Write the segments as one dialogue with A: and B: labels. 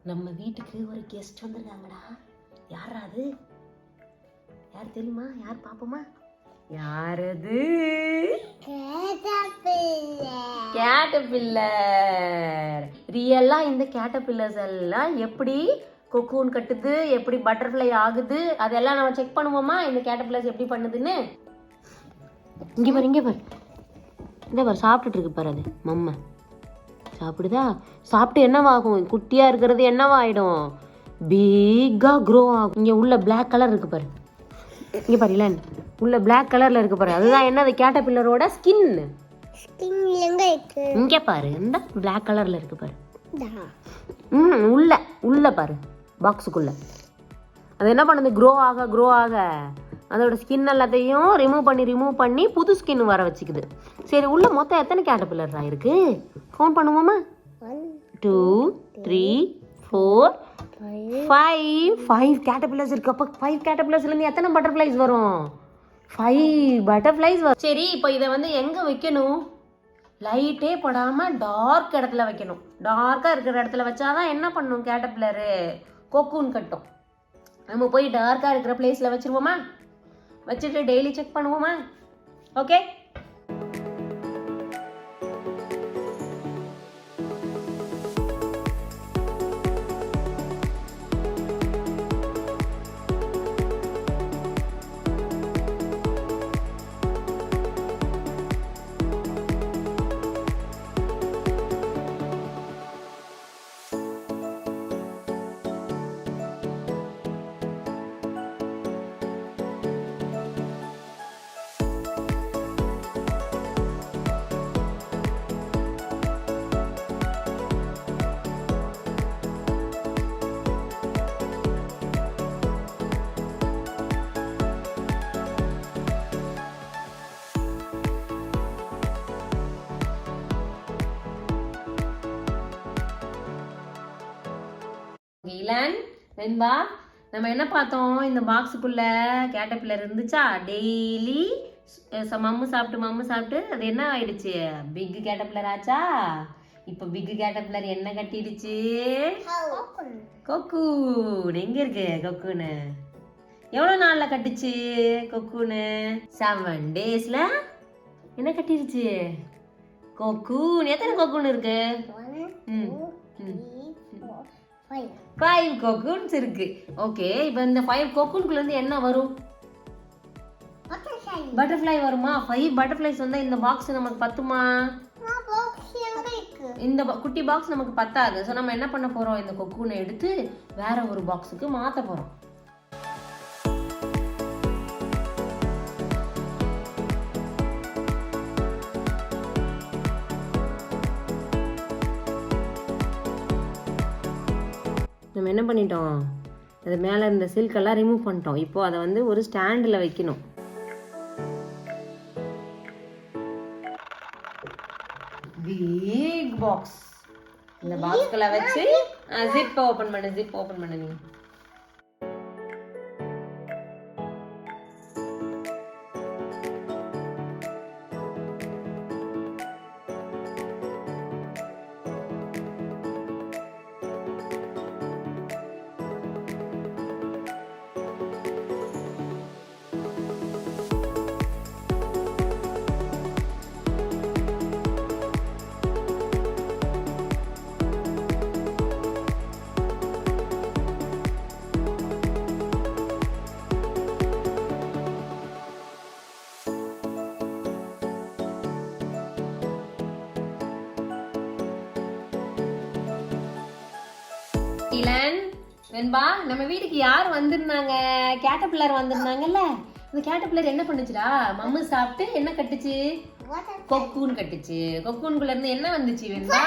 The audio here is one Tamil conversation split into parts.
A: நம்ம வீட்டுக்கு ஒரு கெஸ்ட் வந்திருக்காங்கடா. யாரா அது? யார் தெரியுமா? யார் பாப்போமா? யார் அது? கேட்டர்பில்லர். ரியலா இந்த கேட்டர்பில்லர்ஸ் எல்லாம் எப்படி கொக்கூன் கட்டுது, எப்படி பட்டர்ஃப்ளை ஆகுது, அதெல்லாம் நம்ம செக் பண்ணுவோமா? இந்த கேட்டர்பில்லர்ஸ் எப்படி பண்ணுதுன்னு. இங்க பாரு, இங்க பாரு, இந்த பாரு சாப்பிட்டுட்டு இருக்கு பாரு. அது மம்மா சாப்பிடுதா? சாப்பிட்டு என்னவாகும்? குட்டியா இருக்கிறது என்னவாயிடும்? பிக்கா க்ரோ ஆகும். இங்க உள்ள பிளாக் கலர் இருக்கு பாரு. இங்க பாரு இலன், உள்ள பிளாக் கலர்ல இருக்கு பாரு. அதுதான் என்னது? கேட்டர்பில்லரோட ஸ்கின். இங்க பாரு, இந்த பிளாக் கலர்ல இருக்கு பாரு. உள்ள உள்ள பாரு, பாக்ஸுக்குள்ள. அது என்ன பண்ணுது? க்ரோ ஆக அதோட ஸ்கின் எல்லாத்தையும் ரிமூவ் பண்ணி புது ஸ்கின் வர வச்சுக்குது. சரி, உள்ள மொத்தம் எத்தனை கேட்டர்பில்லர் இருக்கு? கவுண்ட் பண்ணுவோமா? 2 3 4 5 கேட்டர்பில்லர்ஸ் இருக்கு. அப்ப 5 கேட்டர்பில்லர்ஸ்ல இருந்து எத்தனை பட்டர்ஃப்ளைஸ் வரும்? 5 பட்டர்ஃப்ளைஸ் வரும். சரி, இப்போ இதை வந்து எங்க வைக்கணும்? லைட்டே படாம டார்க் இடத்துல வைக்கணும். டார்க்கா இருக்கிற இடத்துல வச்சாதான் என்ன பண்ணும்? கேட்டர்பில்லரு கொக்கூன் கட்டும். நம்ம போய் டார்க்கா இருக்கிற பிளேஸ்ல வச்சிருவோமா? வச்சுட்டு டெய்லி செக் பண்ணுவோமா? ஓகே. இலான், வெண்பா, நம்ம என்ன பார்த்தோம்? இந்த பாக்ஸுக்குள்ள கேட்டர்பில்லர் இருந்துச்சா? டெய்லி மம்மு சாப்பிட்டு அது என்ன ஆயிடுச்சு? பிக் கேட்டர்பில்லர் ஆச்சா? இப்ப பிக் கேட்டர்பில்லர் என்ன கட்டிடுச்சு? கொக்கூன். எங்க இருக்கு கொக்கூனு? எவ்வளவு நாள்ல கட்டுச்சு கொக்கூனு? 7 daysல என்ன கட்டிடுச்சு? கொக்கூன். எத்தனை கொக்கூன் இருக்கு? 5 cocoons இருக்கு. ஓகே, இப்போ இந்த 5 cocoonக்குள்ள இருந்து என்ன வரும்? பட்டர்ஃப்ளை வருமா? 5 பட்டர்ஃப்ளைஸ் வந்தா இந்த பாக்ஸ் நமக்கு பத்துமா? இந்த குட்டி பாக்ஸ் நமக்கு பத்தாது. சோ நம்ம என்ன பண்ண போறோம்? இந்த கொக்கூனை எடுத்து வேற ஒரு பாக்ஸுக்கு மாத்த போறோம். நம்ம என்ன பண்ணிட்டோம்? அது மேலே இருந்த சில்கெல்லாம் ரிமூவ் பண்ணிட்டோம். இப்போ அதை வந்து ஒரு ஸ்டாண்டில் வைக்கணும். Big box. இந்த பாக்ஸ்களை வச்சு ஜிப் ஓபன் பண்ணு நீ. இலான், வெண்பா, நம்ம வீட்டுக்கு யார் வந்திருந்தாங்க? கேட்டர்பில்லர் வந்திருந்தாங்கல்ல. இந்த கேட்டர்பில்லர் என்ன பண்ணுச்சுடா? மம்மு சாப்பிட்டு என்ன கட்டுச்சு? கொக்கூன் கட்டுச்சு. கொக்கூனுக்குள்ள இருந்து என்ன வந்துச்சு வெண்பா?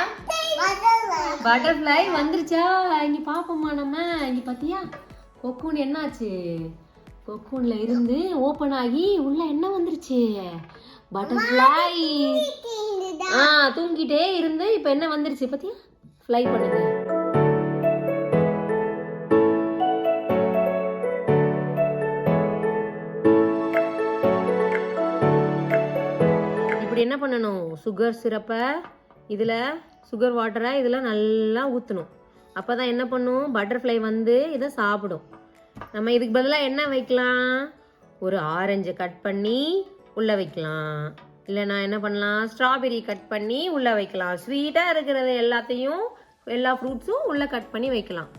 A: பட்டர்ஃப்ளை வந்துருச்சா? இங்க பாப்போமா நம்ம? இங்க பாத்தியா கொக்கூன் என்ன ஆச்சு? கொக்கூன்ல இருந்து ஓபன் ஆகி உள்ள என்ன வந்துருச்சு? பட்டர்ஃப்ளை. தூங்கிட்டே இருந்து இப்ப என்ன வந்துருச்சு பாத்தியா? ஃப்ளை பண்ணுது. என்ன பண்ணணும்? சுகர் சிரப்பை இதில், சுகர் வாட்டரை இதில் நல்லா ஊற்றணும். அப்போ தான் என்ன பண்ணும், பட்டர்ஃப்ளை வந்து இதை சாப்பிடும். நம்ம இதுக்கு பதிலாக என்ன வைக்கலாம், ஒரு ஆரஞ்சை கட் பண்ணி உள்ளே வைக்கலாம். இல்லைனா என்ன பண்ணலாம், ஸ்ட்ராபெரி கட் பண்ணி உள்ளே வைக்கலாம். ஸ்வீட்டாக இருக்கிறது எல்லாத்தையும், எல்லா ஃப்ரூட்ஸும் உள்ளே கட் பண்ணி வைக்கலாம்.